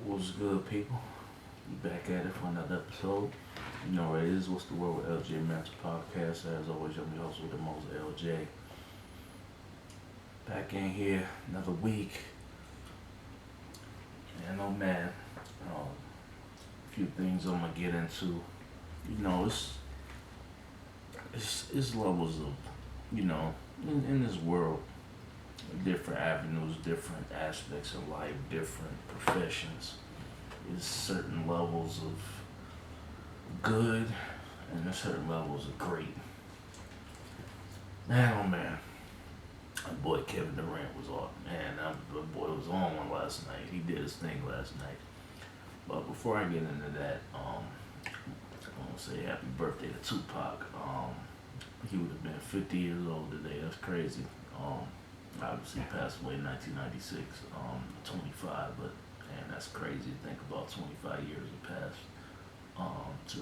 What's good, people? We back at it for another episode. You know what it is. What's the word with LJ Mental Podcast? As always, I'm your host with the most, LJ. Back in here, another week. And oh man, a few things I'm gonna get into. It's levels of, in this world, different avenues, different aspects of life, different professions. There's certain levels of good and there's certain levels of great. Man, oh man, my boy Kevin Durant was on. Man, that boy was on one last night. He did his thing last night. But before I get into that, I want to say happy birthday to Tupac. He would have been 50 years old today. That's crazy. Obviously passed away in 1996, 25, but man, that's crazy to think about 25 years have passed to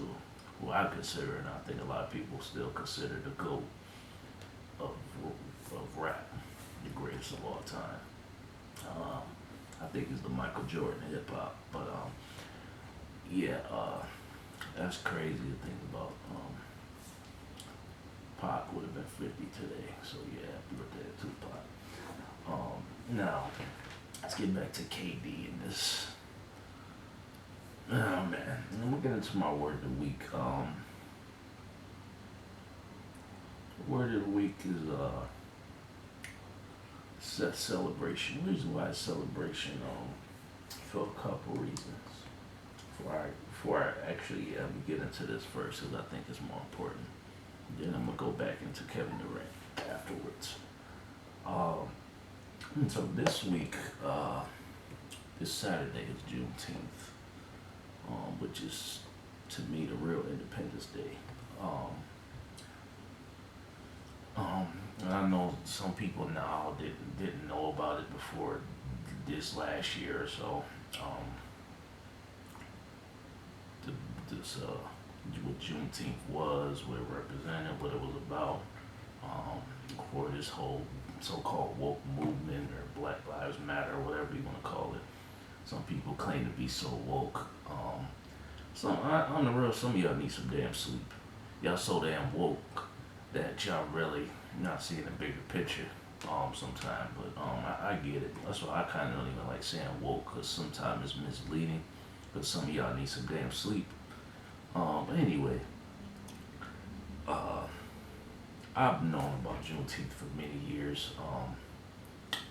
who I consider, and I think a lot of people still consider the GOAT of, of rap, the greatest of all time. I think it's the Michael Jordan of hip hop, but yeah, that's crazy to think about. Pac would have been 50 today, so yeah, happy birthday to Tupac. Now, let's get back to KD and this. Oh man, we'll get into my word of the week. Word of the week is celebration. The reason why it's celebration, for a couple reasons. Before I actually get into this first, because I think it's more important. Then I'm gonna go back into Kevin Durant afterwards. And so this week, this Saturday is Juneteenth, which is to me the real Independence Day. And I know some people now didn't know about it before this last year or so. This what Juneteenth was, what it represented, what it was about, for this whole so-called woke movement or Black Lives Matter, whatever you want to call it. Some people claim to be so woke. On the real, some of y'all need some damn sleep. Y'all so damn woke that y'all really not seeing the bigger picture sometimes. But I get it. That's why I kind of don't even like saying woke, because sometimes it's misleading. But some of y'all need some damn sleep. Anyway, I've known about Juneteenth for many years.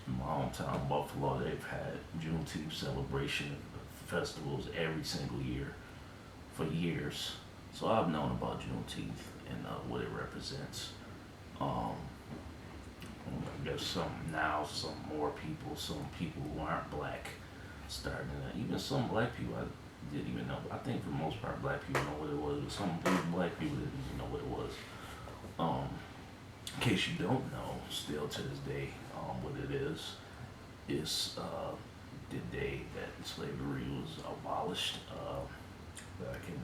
In my hometown, Buffalo, they've had Juneteenth celebration festivals every single year for years. So I've known about Juneteenth and what it represents. I guess some more people, some people who aren't black, starting to, even some black people I didn't even know. I think for the most part, black people know what it was, but some black people didn't even know what it was. In case you don't know, still to this day, what it is the day that slavery was abolished, back in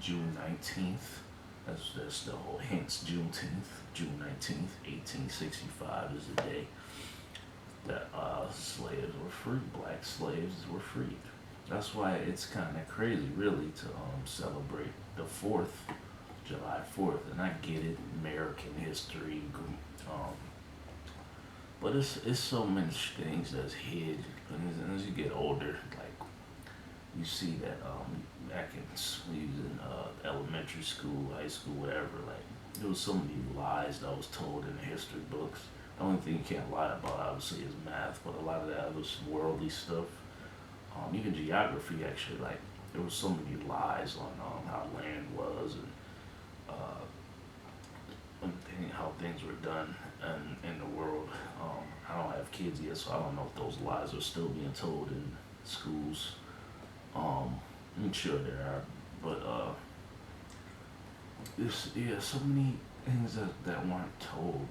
June 19th. That's the whole hence Juneteenth. June 19th, 1865 is the day that slaves were freed. Black slaves were freed. That's why it's kind of crazy, really, to celebrate the 4th, July 4th. And I get it, American history, but it's so many things that's hid. And as you get older, like you see that back in when you was in elementary school, high school, whatever, like there was so many lies that was told in the history books. The only thing you can't lie about, obviously, is math, but a lot of that other worldly stuff. Even geography, actually, like there was so many lies on how land was and how things were done in the world. I don't have kids yet, so I don't know if those lies are still being told in schools. I'm sure there are, but so many things that weren't told.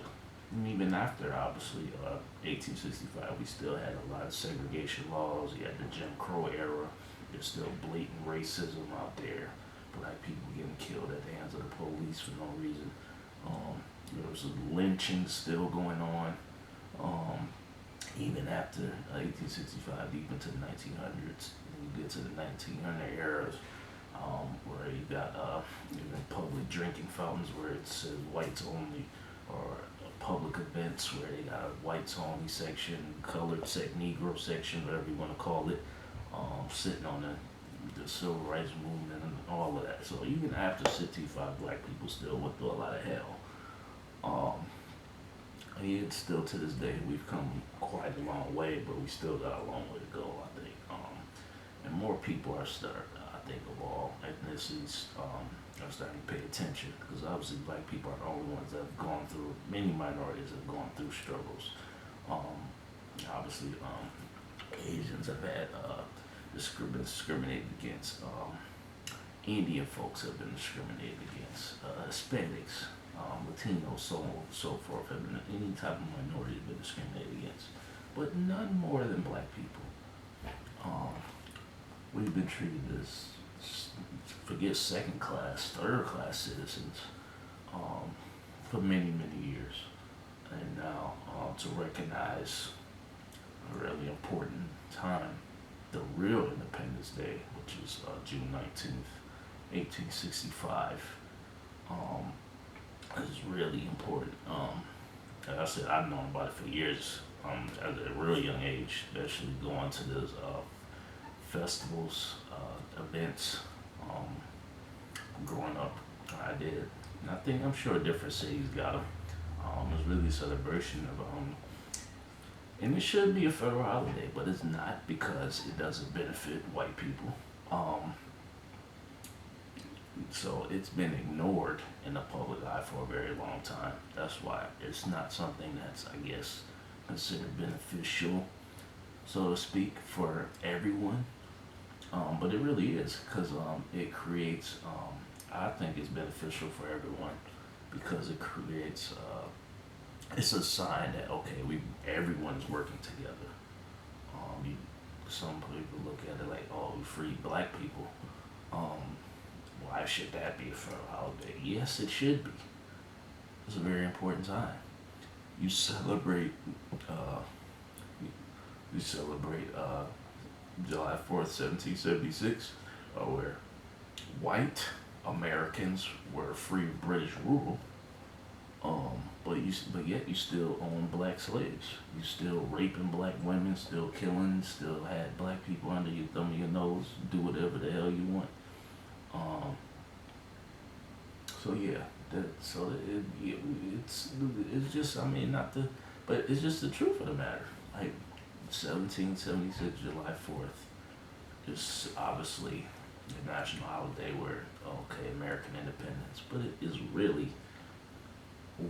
And even after, obviously, 1865, we still had a lot of segregation laws. You had the Jim Crow era. There's still blatant racism out there. Black people getting killed at the hands of the police for no reason. There was lynching still going on. Even after 1865, deep into the 1900s, you get to the 1900 eras, where you got even public drinking fountains where it says whites only, or public events where they got a whites only section, colored Negro section, whatever you want to call it, sitting on the civil rights movement and all of that. So even after 65, black people still went through a lot of hell. Um, it's still to this day we've come quite a long way, but we still got a long way to go, I think. And more people are I think of all ethnicities, are starting to pay attention, because obviously black people are the only ones that have gone through. Many minorities have gone through struggles. Obviously, Asians have had been discriminated against. Indian folks have been discriminated against. Hispanics, Latinos, so on and so forth, have been, any type of minority have been discriminated against, but none more than black people. Um, we've been treated as, forget second class, third class citizens, for many, many years. And now, to recognize a really important time, the real Independence Day, which is June 19th, 1865, is really important. Like I said, I've known about it for years, at a real young age, especially going to those festivals, events. Growing up, I did. And I'm sure different cities got them. It's really a celebration of, and it should be a federal holiday, but it's not, because it doesn't benefit white people. So it's been ignored in the public eye for a very long time. That's why it's not something that's, I guess, considered beneficial, so to speak, for everyone. But it really is, because it creates, I think it's beneficial for everyone, because it creates, it's a sign that, okay, everyone's working together. Some people look at it like, oh, we free black people. Why should that be a federal holiday? Yes, it should be. It's a very important time. You celebrate, uh, you celebrate July 4th, 1776, where white Americans were free of British rule. But yet you still own black slaves. You still raping black women, still killing, still had black people under your thumb of your nose, do whatever the hell you want. So yeah, it's just, I mean, not the, but it's just the truth of the matter. Like 1776, July 4th is obviously a national holiday where, okay, American independence, but it is really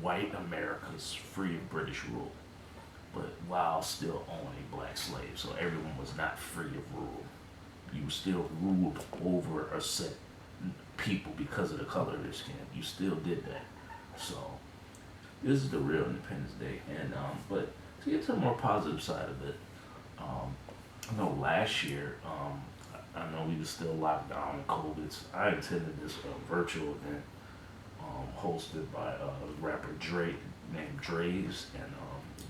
white America's free of British rule, but while still owning black slaves. So everyone was not free of rule. You still ruled over a set people because of the color of their skin. You still did that. So this is the real Independence Day. And but to get to the more positive side of it, I know last year, I know we were still locked down in COVID. I attended this virtual event hosted by rapper Drake, named Dre's, and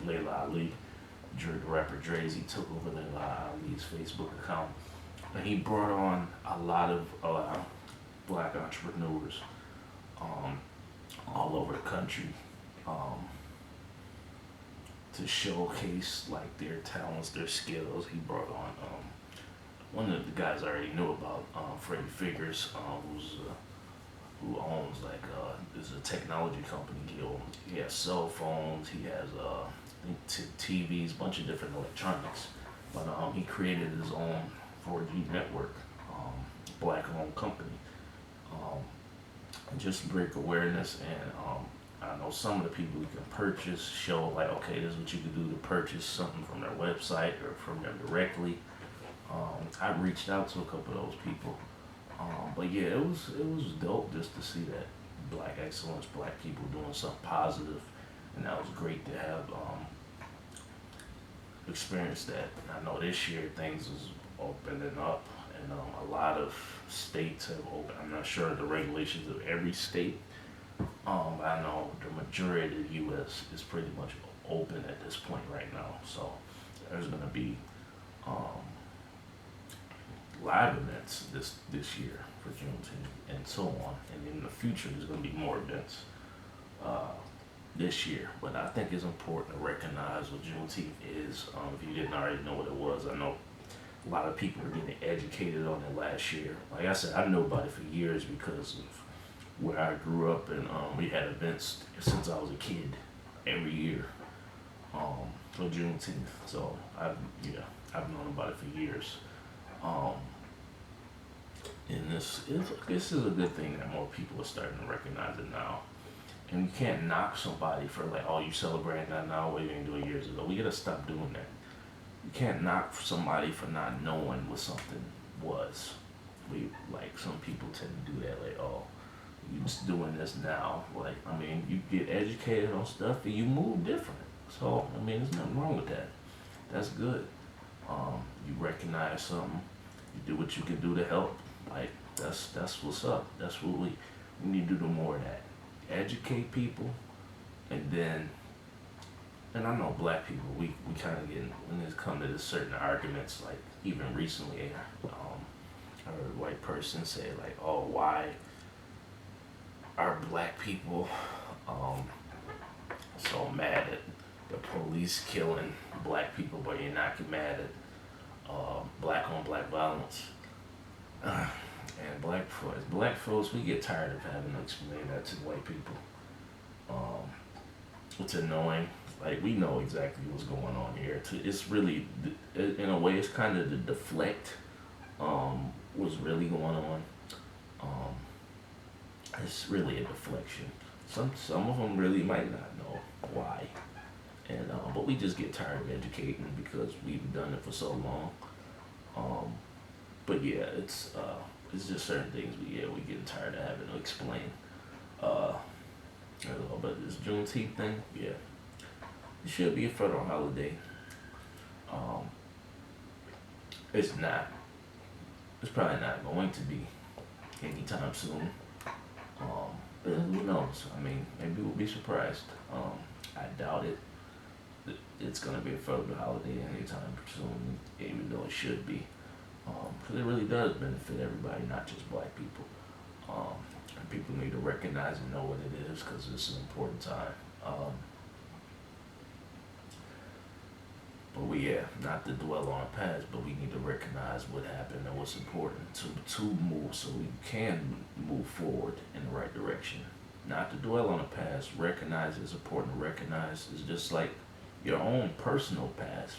Layla Ali. The rapper Dre's, he took over Layla Ali's Facebook account, and he brought on a lot of black entrepreneurs all over the country to showcase like their talents, their skills. He brought on one of the guys I already knew about, Freddie Figures, who owns like is a technology company. He has cell phones. He has TVs, bunch of different electronics. But he created his own 4G network, black-owned company, just to break awareness. And I know some of the people you can purchase show like, okay, this is what you can do to purchase something from their website or from them directly. I reached out to a couple of those people. But yeah, it was dope just to see that black excellence, black people doing something positive, and that was great to have experienced that. I know this year things is opening up, and a lot of states have opened. I'm not sure the regulations of every state. I know the majority of the U.S. is pretty much open at this point right now. So there's gonna be live events this year for Juneteenth and so on. And in the future, there's going to be more events uh, this year. But I think it's important to recognize what Juneteenth is. If you didn't already know what it was, I know a lot of people are getting educated on it last year. Like I said, I know about it for years because of where I grew up, and we had events since I was a kid every year for Juneteenth. So I've known about it for years. Um, and this is a good thing that more people are starting to recognize it now. And you can't knock somebody for like, oh, you celebrating that now, what you didn't do it years ago. We gotta stop doing that. You can't knock somebody for not knowing what something was. Like some people tend to do that, like, oh, you just doing this now. Like, I mean, you get educated on stuff and you move different. So, I mean, there's nothing wrong with that. That's good. You recognize something, you do what you can do to help. Like, that's what's up. That's what we need to do more of that. Educate people, and then, and I know black people, we kind of get, when it comes to this certain arguments, like even recently, I heard a white person say like, oh, why are black people so mad at the police killing black people, but you're not mad at black on black violence? And black folks, we get tired of having to explain that to white people. It's annoying. Like, we know exactly what's going on here. It's really, in a way, it's kind of to deflect what's really going on. It's really a deflection. Some of them really might not know why, and but we just get tired of educating because we've done it for so long. But yeah, it's just certain things we getting tired of having to explain. But this Juneteenth thing, yeah, it should be a federal holiday. It's not. It's probably not going to be anytime soon. But who knows? I mean, maybe we'll be surprised. I doubt it. It's gonna be a federal holiday anytime soon, even though it should be. Because it really does benefit everybody, not just black people. And people need to recognize and know what it is because it's an important time. Not to dwell on the past, but we need to recognize what happened and what's important to move so we can move forward in the right direction. Not to dwell on the past, recognize it's important to recognize. It's just like your own personal past.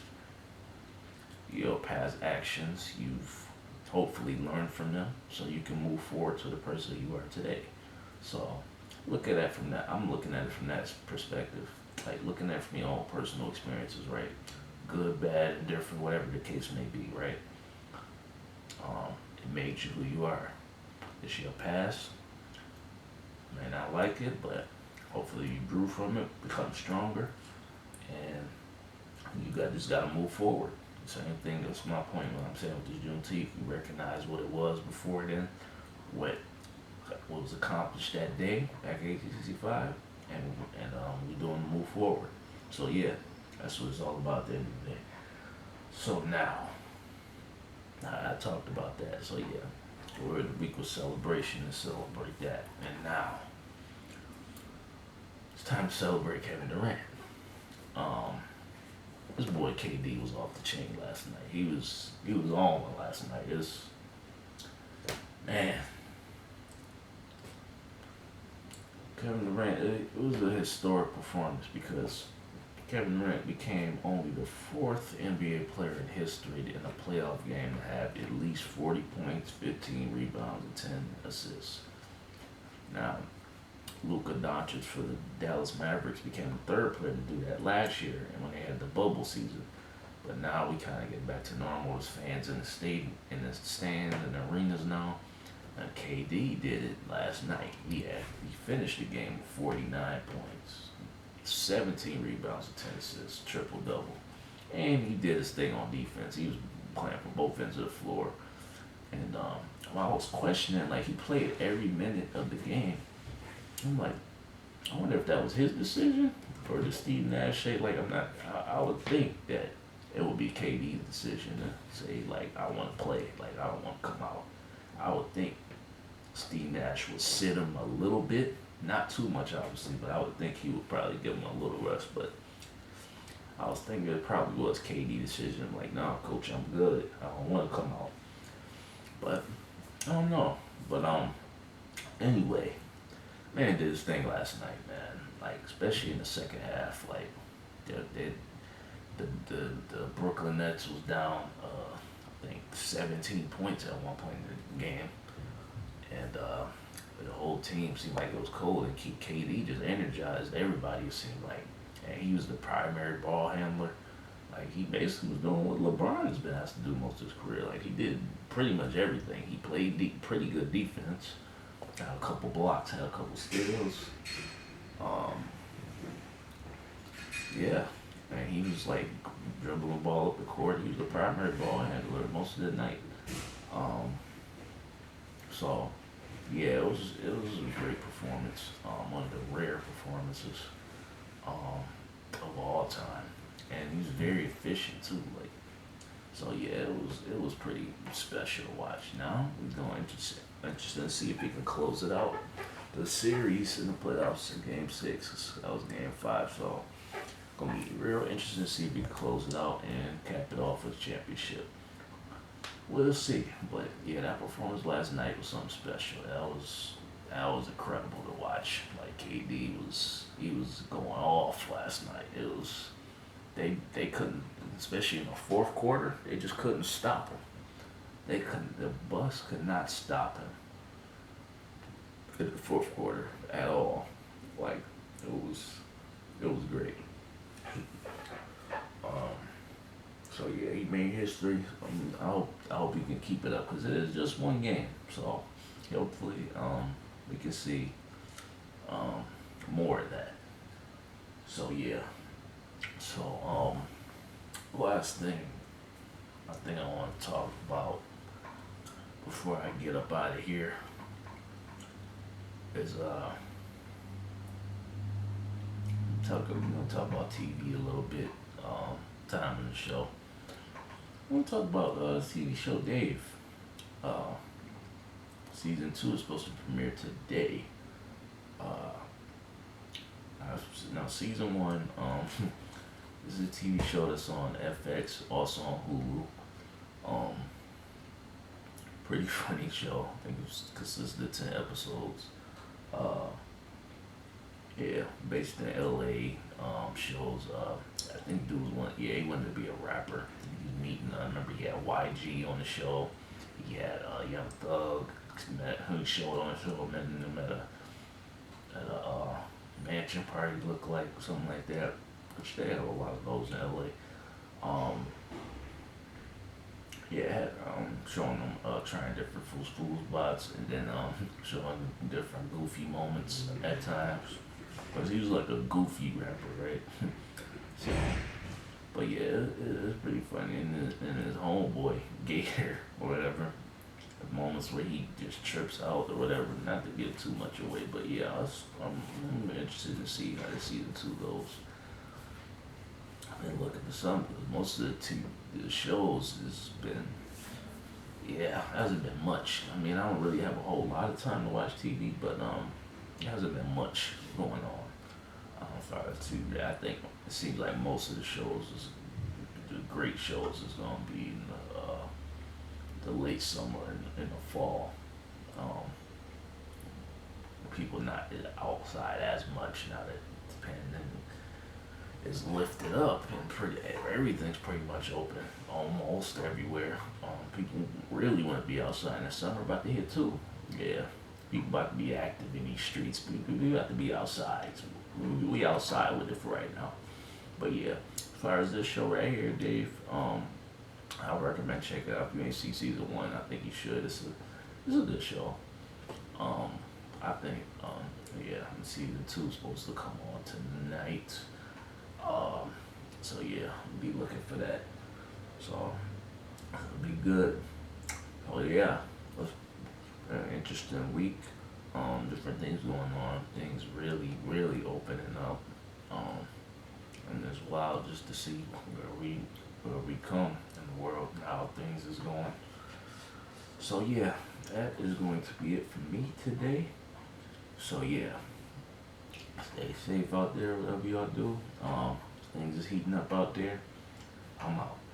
Your past actions, you've hopefully learned from them so you can move forward to the person you are today. So look at that from that. I'm looking at it from that perspective. Like looking at it from your own personal experiences, right? Good, bad, indifferent, whatever the case may be, right? It made you who you are. It's your past. You may not like it, but hopefully you grew from it, become stronger, and you just gotta move forward. Same thing, that's my point when I'm saying with this Juneteenth. You recognize what it was before then, what was accomplished that day, back in 1865, and we're doing to move forward. So yeah, that's what it's all about at the end of the day. So now, I talked about that, so yeah, we're in the week of celebration to celebrate that. And now, it's time to celebrate Kevin Durant. This boy KD was off the chain last night. He was on one last night. Man, Kevin Durant, it was a historic performance because Kevin Durant became only the fourth NBA player in history in a playoff game to have at least 40 points, 15 rebounds, and 10 assists. Now, Luka Doncic for the Dallas Mavericks became the third player to do that last year and when they had the bubble season. But now we kind of get back to normal as fans in the stands and the arenas now. And KD did it last night. He finished the game with 49 points, 17 rebounds, and 10 assists, triple-double. And he did his thing on defense. He was playing from both ends of the floor. And I was questioning, like, he played every minute of the game. I'm like, I wonder if that was his decision or did Steve Nash say, like, I would think that it would be KD's decision to say like I want to play, like I don't want to come out. I would think Steve Nash would sit him a little bit, not too much obviously, but I would think he would probably give him a little rest. But I was thinking it probably was KD's decision. I'm like, nah, coach, I'm good. I don't want to come out. But I don't know. But anyway, man did his thing last night, man. Like especially in the second half, like they the Brooklyn Nets was down, I think 17 points at one point in the game, and the whole team seemed like it was cold. And KD just energized everybody. It seemed like, and he was the primary ball handler. Like he basically was doing what LeBron has been asked to do most of his career. Like he did pretty much everything. He played pretty good defense. Had a couple blocks. Had a couple steals. Um, yeah, and he was like dribbling the ball up the court. He was the primary ball handler most of the night. Um, so yeah, it was a great performance. One of the rare performances um, of all time, and he was very efficient too. Like so, yeah, it was pretty special to watch. Now we're going interested to see if he can close it out. The series in the playoffs in Game 6. That was Game 5, so gonna be real interesting to see if he can close it out and cap it off with a championship. We'll see, but yeah, that performance last night was something special. That was incredible to watch. Like KD he was going off last night. It was they couldn't, especially in the fourth quarter, they just couldn't stop him. They couldn't. The bus could not stop him in the fourth quarter at all. Like it was great. Um, so yeah, he made history. I hope he can keep it up because it is just one game. So hopefully we can see um, more of that. So yeah. So last thing I think I want to talk about before I get up out of here is we're gonna talk about TV a little bit. Time in the show. I want to talk about TV show Dave. Uh, season 2 is supposed to premiere today. Uh, now season 1. This is a TV show that's on FX, also on Hulu. Pretty funny show. I think it consists of 10 episodes. Uh, yeah, based in LA. Shows. I think he wanted to be a rapper. He was meeting. I remember he had YG on the show. He had Young Thug. Who showed on the show. Met him at a mansion party, look like something like that. Which they have a lot of those in LA. Yeah, had showing them trying different food spots, and then showing different goofy moments at times. Cause he was like a goofy rapper, right? So, but yeah, it's pretty funny. And his homeboy Gator or whatever, the moments where he just trips out or whatever. Not to give too much away, but yeah, I'm interested to see how the season 2 goes. I've been looking for something. Most of the shows has been, yeah, hasn't been much. I mean, I don't really have a whole lot of time to watch TV, but it hasn't been much going on. As far as TV, I think it seems like most of the great shows is gonna be in the late summer and in the fall. Um, People not outside as much now that the pandemic is lifted up and everything's pretty much open almost everywhere. People really want to be outside in the summer, about to hit too. Yeah, people about to be active in these streets. We about to be outside. So we outside with it for right now. But yeah, as far as this show right here, Dave, I recommend checking it out. If you ain't see season 1, I think you should. It's a good show. I think yeah, and season 2 is supposed to come on tonight. So yeah, be looking for that. So it'll be good. Oh yeah, it was an interesting week. Different things going on. Things really opening up. And it's wild just to see where we where we come in the world and how things is going. So yeah, that is going to be it for me today. So yeah, stay safe out there, whatever y'all do. Things is heating up out there. I'm out.